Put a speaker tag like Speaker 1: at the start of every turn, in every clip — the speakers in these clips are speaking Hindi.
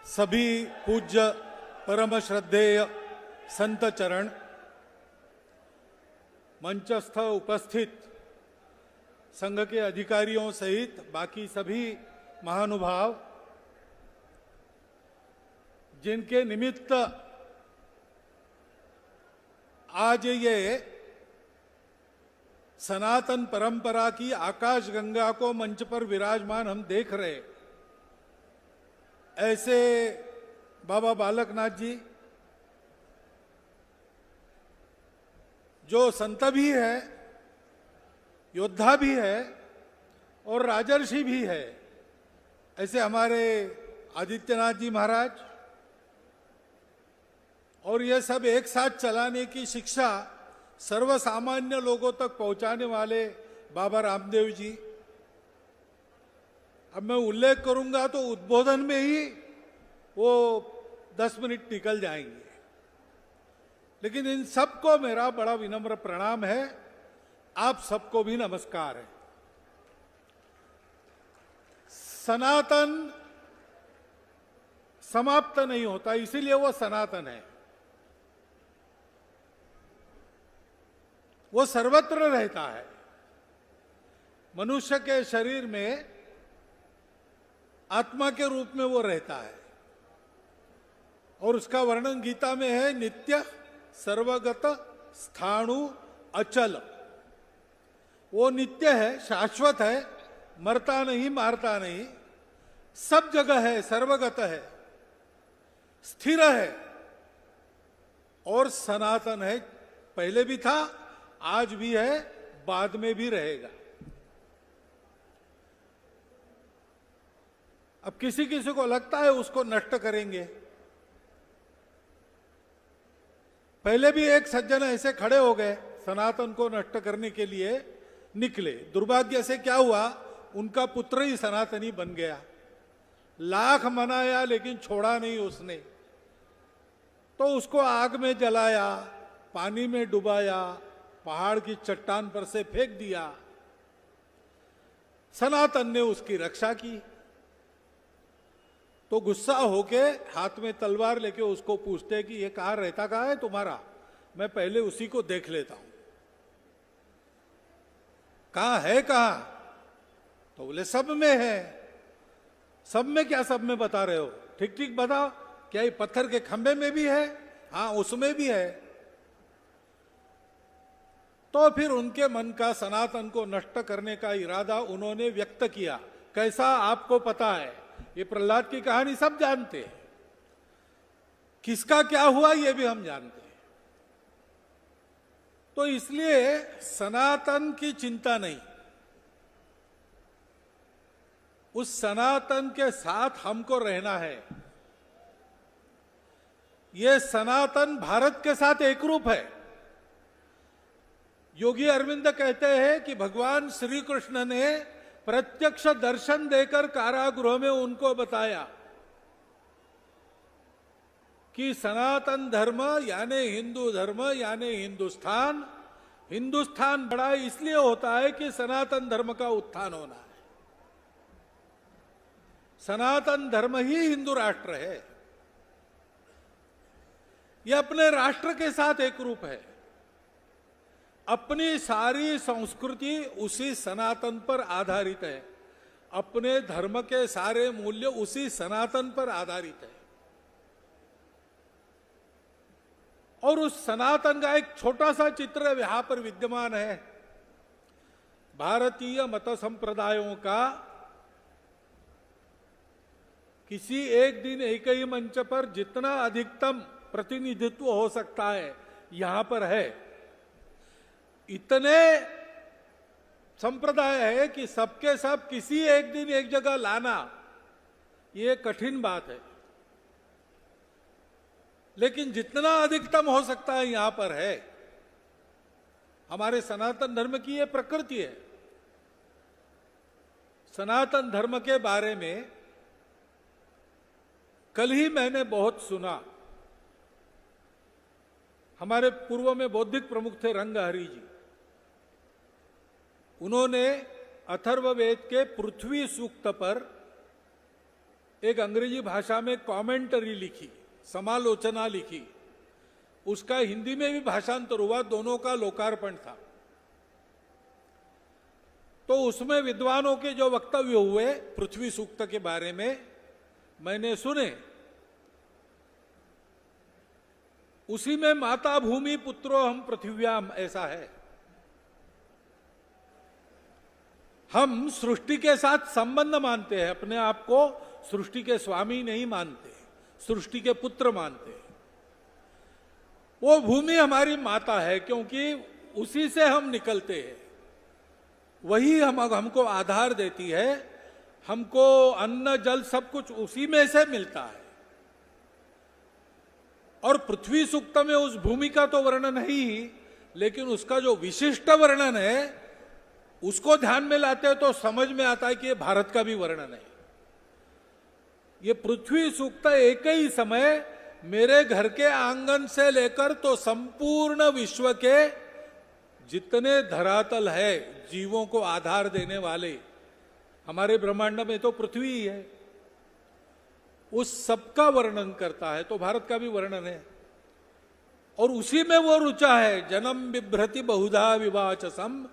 Speaker 1: सभी पूज्य परम श्रद्धेय संत चरण, मंचस्थ उपस्थित संघ के अधिकारियों सहित बाकी सभी महानुभाव, जिनके निमित्त आज ये सनातन परंपरा की आकाश गंगा को मंच पर विराजमान हम देख रहे, ऐसे बाबा बालकनाथ जी जो संत भी है, योद्धा भी है और राजर्षि भी है, ऐसे हमारे आदित्यनाथ जी महाराज, और ये सब एक साथ चलाने की शिक्षा सर्वसामान्य लोगों तक पहुंचाने वाले बाबा रामदेव जी। अब मैं उल्लेख करूंगा तो उद्बोधन में ही वो 10 मिनट निकल जाएंगे, लेकिन इन सबको मेरा बड़ा विनम्र प्रणाम है। आप सबको भी नमस्कार है। सनातन समाप्त नहीं होता, इसीलिए वो सनातन है। वो सर्वत्र रहता है। मनुष्य के शरीर में आत्मा के रूप में वो रहता है, और उसका वर्णन गीता में है, नित्य सर्वगत स्थाणु अचल। वो नित्य है, शाश्वत है, मरता नहीं, मारता नहीं, सब जगह है, सर्वगत है, स्थिर है और सनातन है। पहले भी था, आज भी है, बाद में भी रहेगा। अब किसी किसी को लगता है उसको नष्ट करेंगे। पहले भी एक सज्जन ऐसे खड़े हो गए, सनातन को नष्ट करने के लिए निकले। दुर्भाग्य से क्या हुआ, उनका पुत्र ही सनातनी बन गया। लाख मनाया लेकिन छोड़ा नहीं उसने, तो उसको आग में जलाया, पानी में डुबाया, पहाड़ की चट्टान पर से फेंक दिया। सनातन ने उसकी रक्षा की, तो गुस्सा होके हाथ में तलवार लेके उसको पूछते कि ये कहाँ रहता कहाँ है तुम्हारा, मैं पहले उसी को देख लेता हूं, कहाँ है कहाँ? तो बोले सब में है। सब में क्या, सब में बता रहे हो? ठीक ठीक बताओ, क्या ये पत्थर के खंभे में भी है? हाँ, उसमें भी है। तो फिर उनके मन का सनातन को नष्ट करने का इरादा उन्होंने व्यक्त किया। कैसा आपको पता है, ये प्रहलाद की कहानी सब जानते हैं, किसका क्या हुआ ये भी हम जानते हैं। तो इसलिए सनातन की चिंता नहीं, उस सनातन के साथ हमको रहना है। ये सनातन भारत के साथ एक रूप है। योगी अरविंद कहते हैं कि भगवान श्री कृष्ण ने प्रत्यक्ष दर्शन देकर कारागृह में उनको बताया कि सनातन धर्म यानी हिंदू धर्म यानी हिंदुस्तान, हिंदुस्तान बड़ा इसलिए होता है कि सनातन धर्म का उत्थान होना है। सनातन धर्म ही हिंदू राष्ट्र है। यह अपने राष्ट्र के साथ एक रूप है। अपनी सारी संस्कृति उसी सनातन पर आधारित है, अपने धर्म के सारे मूल्य उसी सनातन पर आधारित है। और उस सनातन का एक छोटा सा चित्र यहां पर विद्यमान है। भारतीय मत संप्रदायों का किसी एक दिन एक ही मंच पर जितना अधिकतम प्रतिनिधित्व हो सकता है, यहां पर है। इतने संप्रदाय है कि सबके सब किसी एक दिन एक जगह लाना ये कठिन बात है, लेकिन जितना अधिकतम हो सकता है यहां पर है। हमारे सनातन धर्म की ये प्रकृति है। सनातन धर्म के बारे में कल ही मैंने बहुत सुना। हमारे पूर्व में बौद्धिक प्रमुख थे रंगहरि जी, उन्होंने अथर्ववेद के पृथ्वी सूक्त पर एक अंग्रेजी भाषा में कमेंटरी लिखी, समालोचना लिखी, उसका हिंदी में भी भाषांतर हुआ, दोनों का लोकार्पण था। तो उसमें विद्वानों के जो वक्तव्य हुए पृथ्वी सूक्त के बारे में मैंने सुने, उसी में माता भूमि पुत्रो हम पृथिव्याम ऐसा है। हम सृष्टि के साथ संबंध मानते हैं, अपने आप को सृष्टि के स्वामी नहीं मानते, सृष्टि के पुत्र मानते हैं। वो भूमि हमारी माता है, क्योंकि उसी से हम निकलते हैं, वही हमको आधार देती है, हमको अन्न जल सब कुछ उसी में से मिलता है। और पृथ्वी सूक्त में उस भूमि का तो वर्णन है ही, लेकिन उसका जो विशिष्ट वर्णन है उसको ध्यान में लाते हैं तो समझ में आता है कि ये भारत का भी वर्णन है। ये पृथ्वी सूक्त एक ही समय मेरे घर के आंगन से लेकर तो संपूर्ण विश्व के जितने धरातल है, जीवों को आधार देने वाले, हमारे ब्रह्मांड में तो पृथ्वी ही है, उस सबका वर्णन करता है। तो भारत का भी वर्णन है और उसी में वो रुचा है। जन्म बिभ्रति बहुधा विवाचसम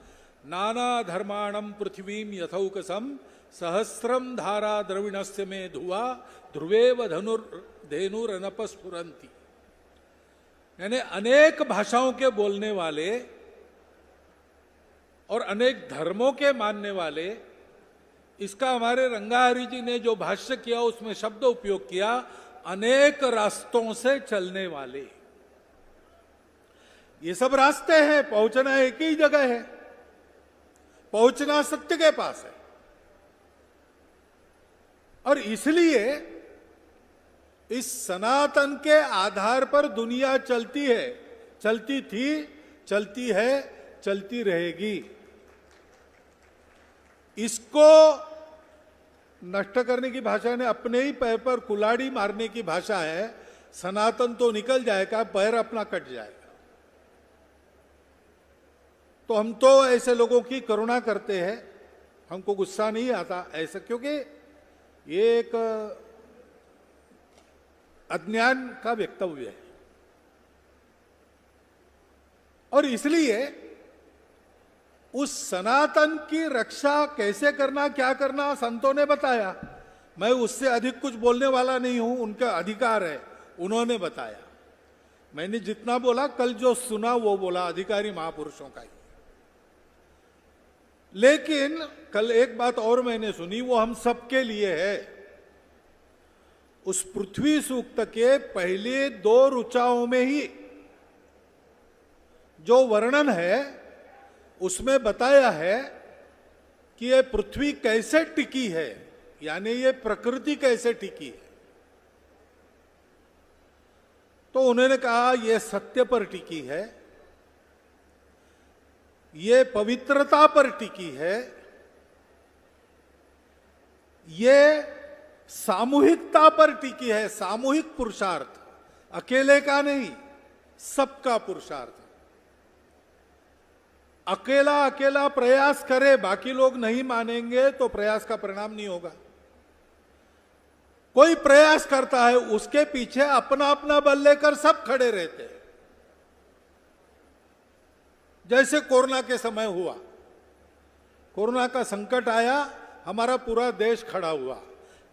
Speaker 1: नाना धर्माणम पृथ्वीम यथौकसम सहस्रम धारा द्रविणस्य में धुआ ध्रुवेव धेनुरनपस्फुरंती। यानी अनेक भाषाओं के बोलने वाले और अनेक धर्मों के मानने वाले, इसका हमारे रंगाहरि जी ने जो भाष्य किया उसमें शब्द उपयोग किया, अनेक रास्तों से चलने वाले। ये सब रास्ते हैं, पहुंचना एक ही जगह है, पहुंचना सत्य के पास है। और इसलिए इस सनातन के आधार पर दुनिया चलती है, चलती थी, चलती है, चलती रहेगी। इसको नष्ट करने की भाषा ने अपने ही पैर पर कुल्हाड़ी मारने की भाषा है। सनातन तो निकल जाएगा, पैर अपना कट जाएगा। तो हम तो ऐसे लोगों की करुणा करते हैं, हमको गुस्सा नहीं आता ऐसा, क्योंकि ये एक अज्ञान का वक्तव्य है। और इसलिए उस सनातन की रक्षा कैसे करना, क्या करना, संतों ने बताया। मैं उससे अधिक कुछ बोलने वाला नहीं हूं, उनका अधिकार है, उन्होंने बताया। मैंने जितना बोला, कल जो सुना वो बोला, अधिकारी महापुरुषों का ही। लेकिन कल एक बात और मैंने सुनी, वो हम सबके लिए है। उस पृथ्वी सूक्त के पहले 2 ऋचाओं में ही जो वर्णन है उसमें बताया है कि ये पृथ्वी कैसे टिकी है, यानी ये प्रकृति कैसे टिकी है। तो उन्होंने कहा ये सत्य पर टिकी है, ये पवित्रता पर टिकी है, ये सामूहिकता पर टिकी है, सामूहिक पुरुषार्थ, अकेले का नहीं, सबका पुरुषार्थ। अकेला अकेला प्रयास करे, बाकी लोग नहीं मानेंगे तो प्रयास का परिणाम नहीं होगा। कोई प्रयास करता है, उसके पीछे अपना अपना बल लेकर सब खड़े रहते हैं। जैसे कोरोना के समय हुआ, कोरोना का संकट आया, हमारा पूरा देश खड़ा हुआ।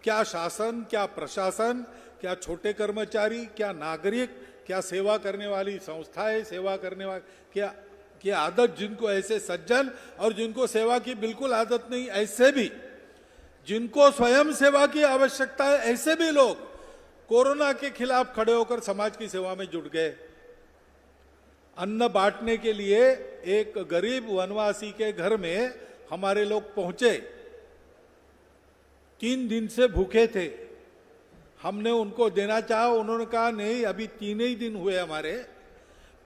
Speaker 1: क्या शासन, क्या प्रशासन, क्या छोटे कर्मचारी, क्या नागरिक, क्या सेवा करने वाली संस्थाएं, सेवा करने वाले, क्या आदत, जिनको ऐसे सज्जन और जिनको सेवा की बिल्कुल आदत नहीं, ऐसे भी, जिनको स्वयं सेवा की आवश्यकता है, ऐसे भी लोग कोरोना के खिलाफ खड़े होकर समाज की सेवा में जुट गए। अन्न बांटने के लिए एक गरीब वनवासी के घर में हमारे लोग पहुंचे, 3 दिन से भूखे थे। हमने उनको देना चाहा, उन्होंने कहा नहीं, अभी 3 ही दिन हुए, हमारे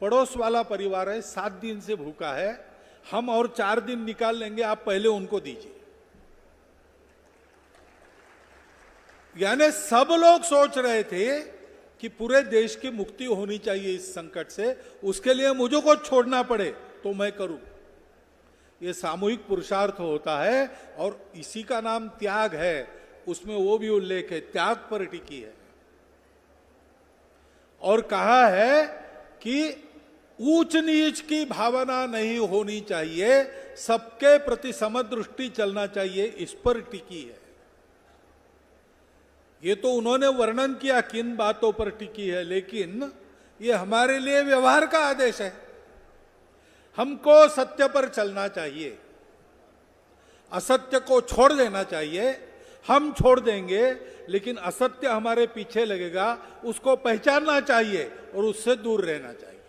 Speaker 1: पड़ोस वाला परिवार है, 7 दिन से भूखा है, हम और 4 दिन निकाल लेंगे, आप पहले उनको दीजिए। यानी सब लोग सोच रहे थे कि पूरे देश की मुक्ति होनी चाहिए इस संकट से, उसके लिए मुझे को छोड़ना पड़े तो मैं करूं। ये सामूहिक पुरुषार्थ होता है और इसी का नाम त्याग है। उसमें वो भी उल्लेख है, त्याग पर टिकी है। और कहा है कि ऊंच नीच की भावना नहीं होनी चाहिए, सबके प्रति समदृष्टि चलना चाहिए, इस पर टिकी है। ये तो उन्होंने वर्णन किया किन बातों पर टिकी है, लेकिन ये हमारे लिए व्यवहार का आदेश है। हमको सत्य पर चलना चाहिए, असत्य को छोड़ देना चाहिए। हम छोड़ देंगे लेकिन असत्य हमारे पीछे लगेगा, उसको पहचानना चाहिए और उससे दूर रहना चाहिए।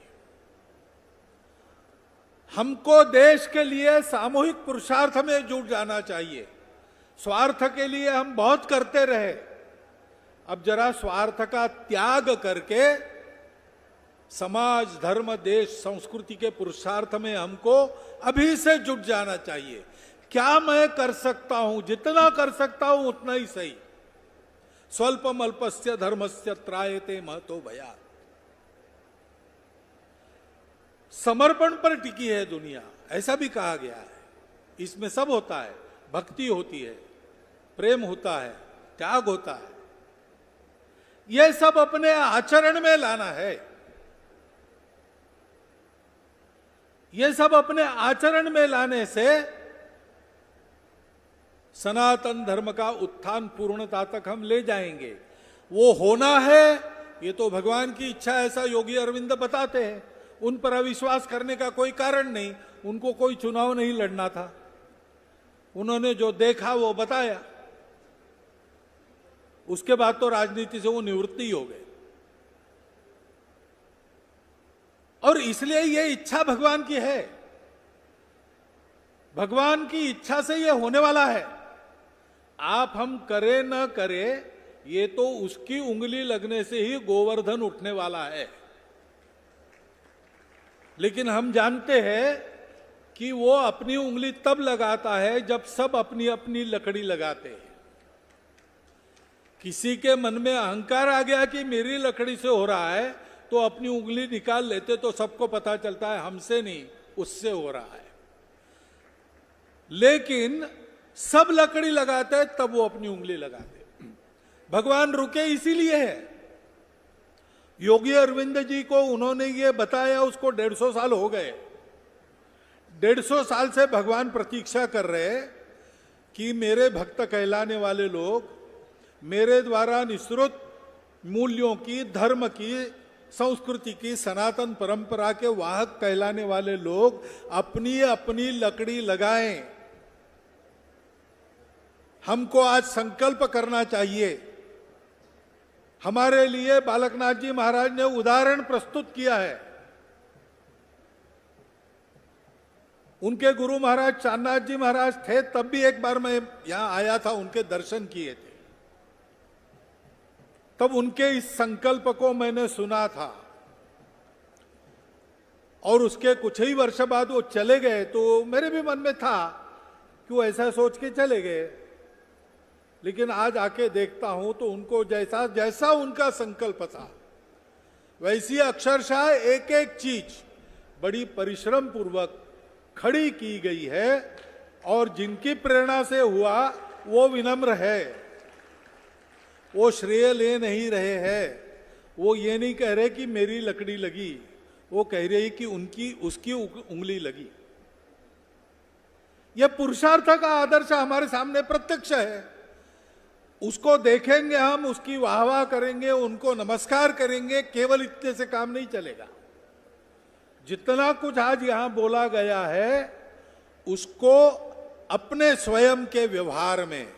Speaker 1: हमको देश के लिए सामूहिक पुरुषार्थ में जुट जाना चाहिए। स्वार्थ के लिए हम बहुत करते रहे, अब जरा स्वार्थ का त्याग करके समाज, धर्म, देश, संस्कृति के पुरुषार्थ में हमको अभी से जुट जाना चाहिए। क्या मैं कर सकता हूं, जितना कर सकता हूं उतना ही सही। स्वल्पम अल्पस्य धर्मस्य त्रायते महतो भयात्। समर्पण पर टिकी है दुनिया, ऐसा भी कहा गया है। इसमें सब होता है, भक्ति होती है, प्रेम होता है, त्याग होता है। यह सब अपने आचरण में लाना है। यह सब अपने आचरण में लाने से सनातन धर्म का उत्थान पूर्णता तक हम ले जाएंगे। वो होना है, ये तो भगवान की इच्छा, ऐसा योगी अरविंद बताते हैं। उन पर अविश्वास करने का कोई कारण नहीं, उनको कोई चुनाव नहीं लड़ना था। उन्होंने जो देखा वो बताया, उसके बाद तो राजनीति से वो निवृत्ति हो गए। और इसलिए ये इच्छा भगवान की है, भगवान की इच्छा से ये होने वाला है। आप हम करें न करें, ये तो उसकी उंगली लगने से ही गोवर्धन उठने वाला है। लेकिन हम जानते हैं कि वो अपनी उंगली तब लगाता है जब सब अपनी अपनी लकड़ी लगाते हैं। किसी के मन में अहंकार आ गया कि मेरी लकड़ी से हो रहा है, तो अपनी उंगली निकाल लेते, तो सबको पता चलता है हमसे नहीं, उससे हो रहा है। लेकिन सब लकड़ी लगाते हैं, तब वो अपनी उंगली लगाते। भगवान रुके इसीलिए है। योगी अरविंद जी को उन्होंने ये बताया, उसको 150 साल हो गए। 150 साल से भगवान प्रतीक्षा कर रहे कि मेरे भक्त कहलाने वाले लोग, मेरे द्वारा निःसृत मूल्यों की, धर्म की, संस्कृति की, सनातन परंपरा के वाहक कहलाने वाले लोग अपनी अपनी लकड़ी लगाएं। हमको आज संकल्प करना चाहिए। हमारे लिए बालकनाथ जी महाराज ने उदाहरण प्रस्तुत किया है। उनके गुरु महाराज चांदनाथ जी महाराज थे, तब भी एक बार मैं यहां आया था, उनके दर्शन किए थे। तब उनके इस संकल्प को मैंने सुना था और उसके कुछ ही वर्ष बाद वो चले गए, तो मेरे भी मन में था कि वो ऐसा सोच के चले गए। लेकिन आज आके देखता हूं तो उनको जैसा जैसा उनका संकल्प था, वैसी अक्षरशः एक एक चीज बड़ी परिश्रम पूर्वक खड़ी की गई है। और जिनकी प्रेरणा से हुआ वो विनम्र है, वो श्रेय ले नहीं रहे हैं। वो ये नहीं कह रहे कि मेरी लकड़ी लगी, वो कह रही कि उसकी उंगली लगी। यह पुरुषार्थ का आदर्श हमारे सामने प्रत्यक्ष है। उसको देखेंगे हम, उसकी वाहवाह करेंगे, उनको नमस्कार करेंगे, केवल इतने से काम नहीं चलेगा। जितना कुछ आज यहां बोला गया है उसको अपने स्वयं के व्यवहार में,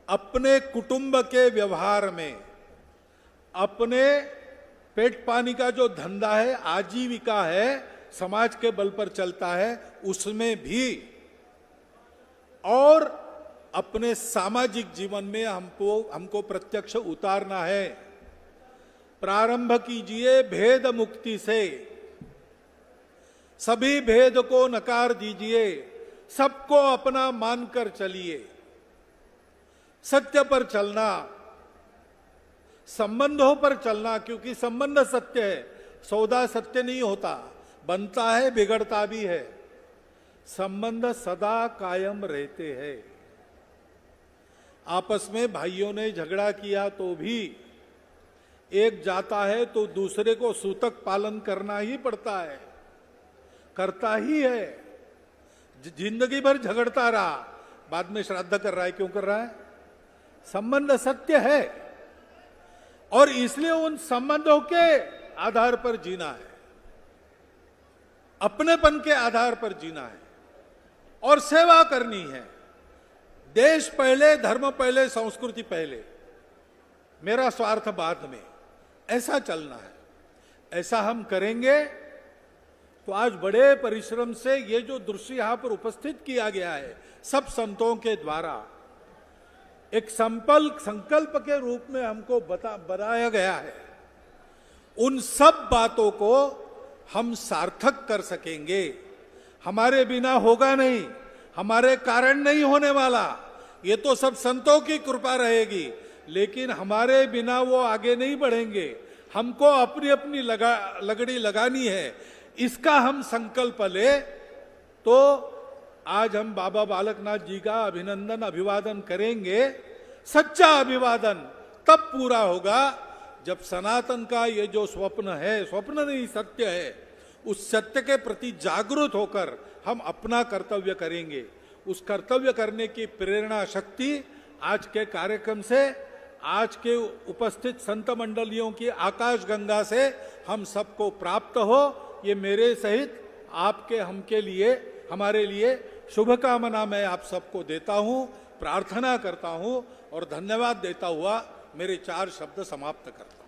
Speaker 1: अपने कुटुंब के व्यवहार में, अपने पेट पानी का जो धंधा है, आजीविका है, समाज के बल पर चलता है, उसमें भी, और अपने सामाजिक जीवन में हमको प्रत्यक्ष उतारना है। प्रारंभ कीजिए भेद मुक्ति से, सभी भेद को नकार दीजिए, सबको अपना मानकर चलिए। सत्य पर चलना, संबंधों पर चलना, क्योंकि संबंध सत्य है, सौदा सत्य नहीं होता, बनता है, बिगड़ता भी है। संबंध सदा कायम रहते हैं। आपस में भाइयों ने झगड़ा किया तो भी एक जाता है तो दूसरे को सूतक पालन करना ही पड़ता है, करता ही है। जिंदगी भर झगड़ता रहा, बाद में श्राद्ध कर रहा है, क्यों कर रहा है? संबंध सत्य है और इसलिए उन संबंधों के आधार पर जीना है, अपनेपन के आधार पर जीना है और सेवा करनी है। देश पहले, धर्म पहले, संस्कृति पहले, मेरा स्वार्थ बाद में, ऐसा चलना है। ऐसा हम करेंगे तो आज बड़े परिश्रम से ये जो दृश्य यहां पर उपस्थित किया गया है सब संतों के द्वारा एक संकल्प के रूप में हमको बताया गया है, उन सब बातों को हम सार्थक कर सकेंगे। हमारे बिना होगा नहीं, हमारे कारण नहीं होने वाला, ये तो सब संतों की कृपा रहेगी, लेकिन हमारे बिना वो आगे नहीं बढ़ेंगे। हमको अपनी अपनी लगड़ी लगानी है, इसका हम संकल्प ले तो आज हम बाबा बालकनाथ जी का अभिनंदन अभिवादन करेंगे। सच्चा अभिवादन तब पूरा होगा जब सनातन का ये जो स्वप्न है, स्वप्न नहीं सत्य है, उस सत्य के प्रति जागरूक होकर हम अपना कर्तव्य करेंगे। उस कर्तव्य करने की प्रेरणा शक्ति आज के कार्यक्रम से, आज के उपस्थित संत मंडलियों की आकाश गंगा से हम सबको प्राप्त हो, ये मेरे सहित आपके हमके लिए, हमारे लिए शुभकामना मैं आप सबको देता हूं, प्रार्थना करता हूं और धन्यवाद देता हुआ मेरे 4 शब्द समाप्त करता हूं।